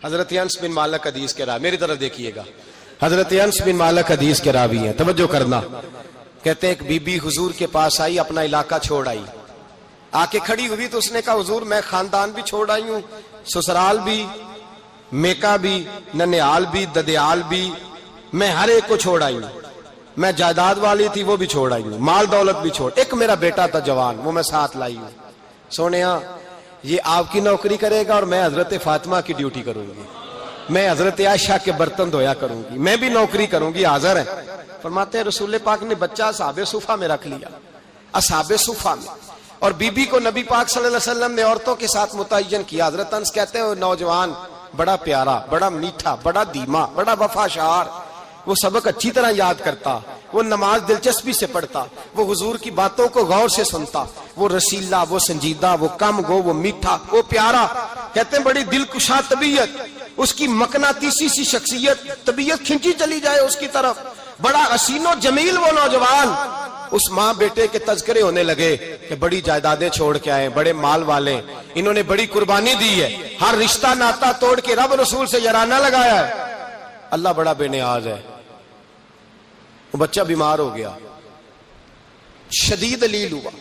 حضرت انس بن مالک حدیث کے راوی، میری طرف دیکھیے گا، حضرت انس بن مالک حدیث کے راوی ہیں، توجہ کرنا۔ کہتے ہیں ایک بی بی حضور کے پاس آئی، اپنا علاقہ چھوڑ آئی، آ کے کھڑی ہوئی تو اس نے کہا حضور میں خاندان بھی چھوڑ آئی ہوں، سسرال بھی، میکا بھی، ننیال بھی، ددیال بھی، میں ہر ایک کو چھوڑ آئی ہوں، میں جائیداد والی تھی وہ بھی چھوڑ آئی ہوں، مال دولت بھی چھوڑ، ایک میرا بیٹا تھا جوان وہ میں ساتھ لائی ہوں۔ سونیا یہ آپ کی نوکری کرے گا اور میں حضرت فاطمہ کی ڈیوٹی کروں گی، میں حضرت عائشہ کے برتن دھویا کروں گی، میں بھی نوکری کروں گی، حاضر ہے۔ فرماتے ہیں رسول پاک نے بچہ اصحاب صفہ میں رکھ لیا، اصحاب صفہ میں، اور بی بی کو نبی پاک صلی اللہ علیہ وسلم نے عورتوں کے ساتھ متعین کیا۔ حضرت انس کہتے ہیں وہ نوجوان بڑا پیارا، بڑا میٹھا، بڑا دھیما، بڑا وفاشار، وہ سبق اچھی طرح یاد کرتا، وہ نماز دلچسپی سے پڑھتا، وہ حضور کی باتوں کو غور سے سنتا، وہ رسیلا، وہ سنجیدہ، وہ کم گو، وہ میٹھا، وہ پیارا۔ کہتے ہیں بڑی دلکشا طبیعت، اس کی مقناطیسی سی شخصیت، طبیعت کھنچی چلی جائے اس کی طرف، بڑا حسین و جمیل وہ نوجوان۔ اس ماں بیٹے کے تذکرے ہونے لگے کہ بڑی جائیدادیں چھوڑ کے آئے، بڑے مال والے، انہوں نے بڑی قربانی دی ہے، ہر رشتہ ناتا توڑ کے رب رسول سے یارانہ لگایا ہے، اللہ بڑا بے نیاز ہے۔ وہ بچہ بیمار ہو گیا، شدید علیل ہوا۔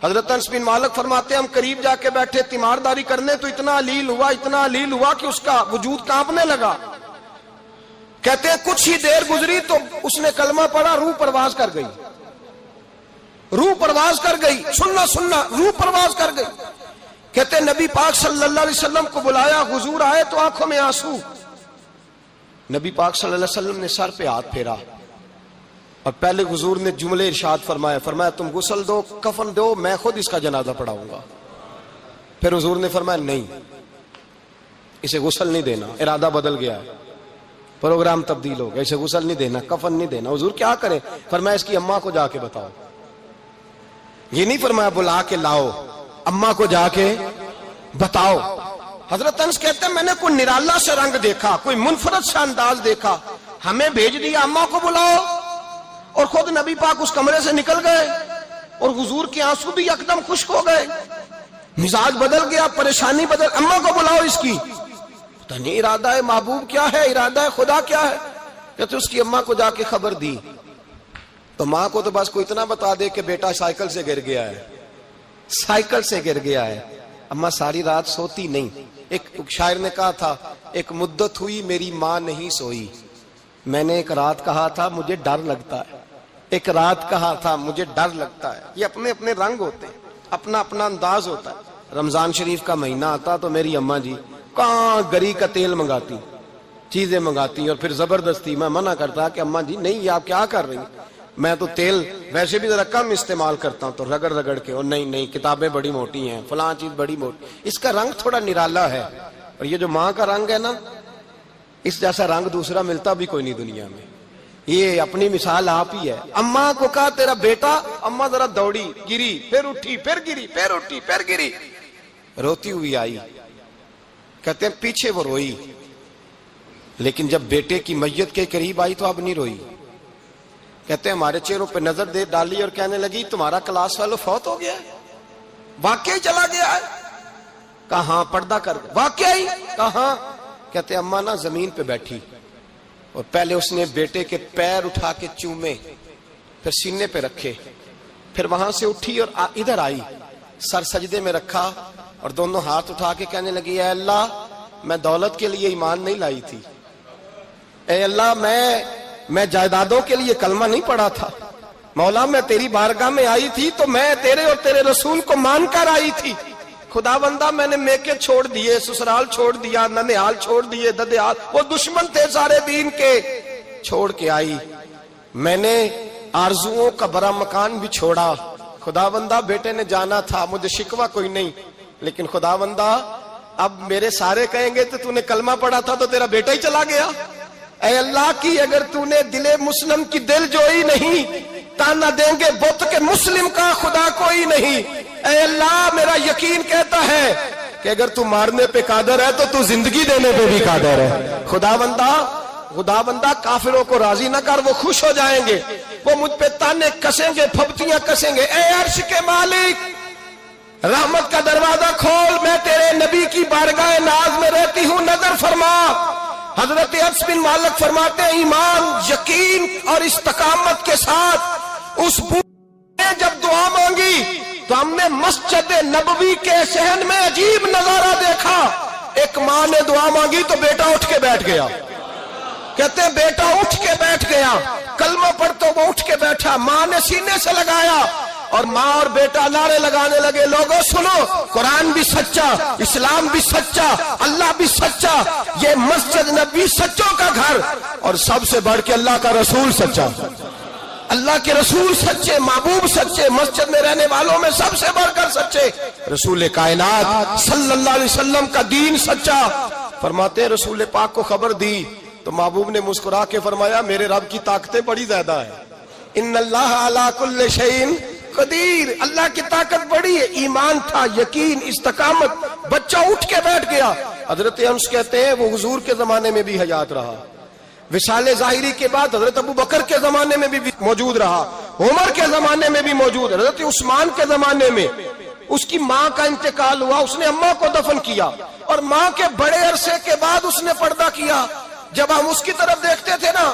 حضرت انس بن مالک فرماتے ہیں ہم قریب جا کے بیٹھے تیمارداری کرنے تو اتنا علیل ہوا کہ اس کا وجود کانپنے لگا۔ کہتے ہیں کچھ ہی دیر گزری تو اس نے کلمہ پڑھا، روح پرواز کر گئی، روح پرواز کر گئی، سننا روح پرواز کر گئی۔ کہتے ہیں نبی پاک صلی اللہ علیہ وسلم کو بلایا، حضور آئے تو آنکھوں میں آنسو۔ نبی پاک صلی اللہ علیہ وسلم نے سر پہ ہاتھ پھیرا اور پہلے حضور نے جملے ارشاد فرمایا تم غسل دو، کفن دو، میں خود اس کا جنازہ پڑھاؤں گا۔ پھر حضور نے فرمایا نہیں، اسے غسل نہیں دینا، ارادہ بدل گیا ہے، پروگرام تبدیل ہو گیا، اسے غسل نہیں دینا، کفن نہیں دینا۔ حضور کیا کرے؟ فرمایا اس کی اماں کو جا کے بتاؤ۔ یہ نہیں فرمایا بلا کے لاؤ، اماں کو جا کے بتاؤ۔ حضرت انس کہتے ہیں میں نے کوئی نرالا سے رنگ دیکھا، کوئی منفرد سے انداز دیکھا، ہمیں بھیج دیا اماں کو بلاؤ، اور خود نبی پاک اس کمرے سے نکل گئے، اور حضور کے آنسو بھی یکدم خشک ہو گئے، مزاج بدل گیا، پریشانی بدل، اماں کو بلاؤ اس کی۔ پتہ نہیں ارادہ ہے محبوب کیا ہے، ارادہ ہے خدا کیا ہے۔ کہتے اس کی اماں کو جا کے خبر دی تو ماں کو تو بس کوئی اتنا بتا دے کہ بیٹا سائیکل سے گر گیا ہے، سائیکل سے گر گیا ہے۔ اماں ساری رات سوتی نہیں۔ ایک شاعر نے کہا تھا ایک مدت ہوئی میری ماں نہیں سوئی، میں نے ایک رات کہا تھا مجھے ڈر لگتا ہے، ایک رات کہا تھا مجھے ڈر لگتا ہے۔ یہ اپنے اپنے رنگ ہوتے ہیں، اپنا اپنا انداز ہوتا ہے۔ رمضان شریف کا مہینہ آتا تو میری اماں جی کہاں گری کا تیل منگاتی، چیزیں منگاتی، اور پھر زبردستی میں منع کرتا کہ اماں جی نہیں یہ آپ کیا کر رہی ہیں، میں تو تیل ویسے بھی ذرا کم استعمال کرتا ہوں، تو رگڑ رگڑ کے، اور نہیں کتابیں بڑی موٹی ہیں، فلاں چیز بڑی موٹی، اس کا رنگ تھوڑا نرالا ہے۔ اور یہ جو ماں کا رنگ ہے نا، اس جیسا رنگ دوسرا ملتا بھی کوئی نہیں دنیا میں۔ یہ اپنی مثال آپ ہی ہے۔ اماں کو کہا تیرا بیٹا، اماں ذرا دوڑی، گری، پھر اٹھی، پھر گری، پھر اٹھی، پھر گری، روتی ہوئی آئی۔ کہتے ہیں پیچھے وہ روئی، لیکن جب بیٹے کی میت کے قریب آئی تو اب نہیں روئی۔ کہتے ہیں ہمارے چہروں پہ نظر دے ڈالی اور کہنے لگی تمہارا کلاس فیلو فوت ہو گیا ہے، واقعی چلا گیا ہے؟ کہاں پردہ کر واقعی؟ کہاں؟ کہتے ہیں اماں نا زمین پہ بیٹھی، اور پہلے اس نے بیٹے کے پیر اٹھا کے چومے، پھر سینے پہ رکھے، پھر وہاں سے اٹھی اور ادھر آئی، سر سجدے میں رکھا اور دونوں ہاتھ اٹھا کے کہنے لگی اے اللہ میں دولت کے لیے ایمان نہیں لائی تھی، اے اللہ میں جائیدادوں کے لیے کلمہ نہیں پڑھا تھا، مولا میں تیری بارگاہ میں آئی تھی تو میں تیرے اور تیرے رسول کو مان کر آئی تھی، خدا بندہ میں نے میکے چھوڑ دیے، سسرال چھوڑ دیا، ننیال چھوڑ دیے، ددیال، وہ دشمن تھے سارے دین کے، چھوڑ کے آئی، میں نے آرزوؤں کا بڑا مکان بھی چھوڑا، خدا بندہ بیٹے نے جانا تھا، مجھے شکوہ کوئی نہیں، لیکن خدا بندہ اب میرے سارے کہیں گے تو نے کلمہ پڑھا تھا تو تیرا بیٹا ہی چلا گیا، اے اللہ کی اگر نے دل مسلم کی دل جوئی نہیں، تانا دیں گے بت کے مسلم کا خدا کوئی نہیں، اے اللہ میرا یقین کہتا ہے کہ اگر تو مارنے پہ قادر ہے تو زندگی دینے پہ بھی قادر ہے، خدا بندہ کافروں کو راضی نہ کر، وہ خوش ہو جائیں گے، وہ مجھ پہ تانے کسیں گے، پھپتیاں کسیں گے، اے عرش کے مالک رحمت کا دروازہ کھول، میں تیرے نبی کی بارگاہ ناز میں رہتی ہوں، نظر فرما حضرت انس بن مالک فرماتے ہیں ایمان، یقین اور استقامت کے ساتھ اس بوڑھے نے جب دعا مانگی تو ہم نے مسجد نبوی کے صحن میں عجیب نظارہ دیکھا. ایک ماں نے دعا مانگی تو بیٹا اٹھ کے بیٹھ گیا. کہتے ہیں بیٹا اٹھ کے بیٹھ گیا، کلمہ پڑھ تو وہ اٹھ کے بیٹھا، ماں نے سینے سے لگایا اور ماں اور بیٹا نعرے لگانے لگے، لوگوں سنو، قرآن بھی سچا، اسلام بھی سچا، اللہ بھی سچا، یہ مسجد نبی سچوں کا گھر، اور سب سے بڑھ کے اللہ کا رسول سچا. اللہ کے رسول سچے، محبوب سچے، مسجد میں رہنے والوں میں سب سے بڑھ کر سچے، رسول کائنات صلی اللہ علیہ وسلم کا دین سچا. فرماتے ہیں رسول پاک کو خبر دی تو محبوب نے مسکرا کے فرمایا میرے رب کی طاقتیں بڑی زیادہ ہیں. ان اللہ علی کل شیء قدیر، اللہ کی طاقت بڑی ہے. ایمان تھا، یقین، استقامت، بچہ اٹھ کے بیٹھ گیا. حضرت انس کہتے ہیں وہ حضور کے زمانے میں بھی حیات رہا، وصال ظاہری کے بعد حضرت ابو بکر کے زمانے میں بھی موجود رہا، عمر کے زمانے میں بھی موجود، حضرت عثمان کے زمانے میں. اس کی ماں کا انتقال ہوا، اس نے اماں کو دفن کیا، اور ماں کے بڑے عرصے کے بعد اس نے پردہ کیا. جب ہم اس کی طرف دیکھتے تھے نا،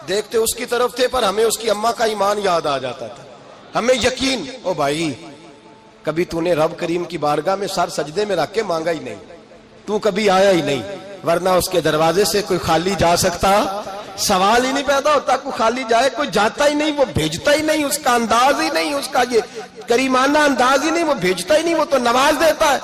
دیکھتے اس کی طرف تھے پر ہمیں اس کی اماں کا ایمان یاد آ جاتا تھا، ہمیں یقین. او بھائی، کبھی تو نے رب کریم کی بارگاہ میں سر سجدے میں رکھ کے مانگا ہی نہیں، تو کبھی آیا ہی نہیں، ورنہ اس کے دروازے سے کوئی خالی جا سکتا؟ سوال ہی نہیں پیدا ہوتا کوئی خالی جائے. کوئی جاتا ہی نہیں، وہ بھیجتا ہی نہیں، اس کا انداز ہی نہیں، اس کا یہ کریمانہ انداز ہی نہیں، وہ بھیجتا ہی نہیں، وہ تو نواز دیتا ہے.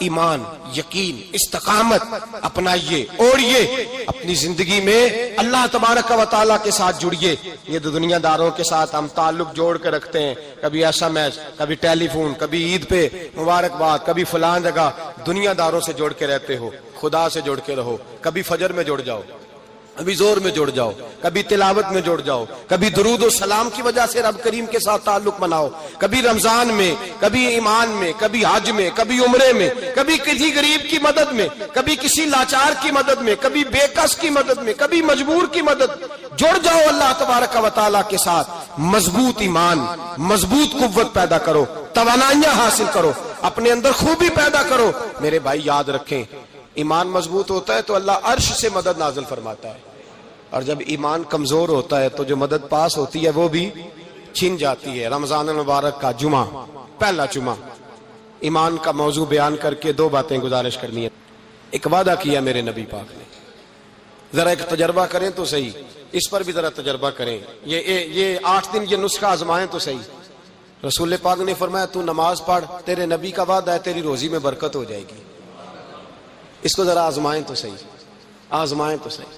ایمان، یقین، استقامت اپنائیے، اوڑھیے اپنی زندگی میں، اللہ تبارک و تعالیٰ کے ساتھ جڑیے. یہ دنیا داروں کے ساتھ ہم تعلق جوڑ کے رکھتے ہیں، کبھی SMS، کبھی ٹیلی فون، کبھی عید پہ مبارکباد، کبھی فلان جگہ. دنیا داروں سے جوڑ کے رہتے ہو، خدا سے جوڑ کے رہو. کبھی فجر میں جڑ جاؤ، کبھی زور میں جڑ جاؤ، کبھی تلاوت میں جڑ جاؤ، کبھی درود و سلام کی وجہ سے رب کریم کے ساتھ تعلق بناؤ، کبھی رمضان میں، کبھی ایمان میں، کبھی حج میں، کبھی عمرے میں، کبھی کسی غریب کی مدد میں، کبھی کسی لاچار کی مدد میں، کبھی بے کس کی مدد میں، کبھی مجبور کی مدد. جڑ جاؤ اللہ تبارک و تعالیٰ کے ساتھ. مضبوط ایمان، مضبوط قوت پیدا کرو، توانائیاں حاصل کرو، اپنے اندر خوبی پیدا کرو. میرے بھائی یاد رکھیں، ایمان مضبوط ہوتا ہے تو اللہ عرش سے مدد نازل فرماتا ہے، اور جب ایمان کمزور ہوتا ہے تو جو مدد پاس ہوتی ہے وہ بھی چھن جاتی ہے. رمضان المبارک کا جمعہ، پہلا جمعہ، ایمان کا موضوع بیان کر کے دو باتیں گزارش کرنی ہے. ایک وعدہ کیا میرے نبی پاک نے، ذرا ایک تجربہ کریں تو صحیح، اس پر بھی ذرا تجربہ کریں. یہ 8 دن یہ نسخہ آزمائیں تو صحیح. رسول پاک نے فرمایا تو نماز پڑھ، تیرے نبی کا وعدہ ہے تیری روزی میں برکت ہو جائے گی. اس کو ذرا آزمائیں تو صحیح، آزمائیں تو صحیح.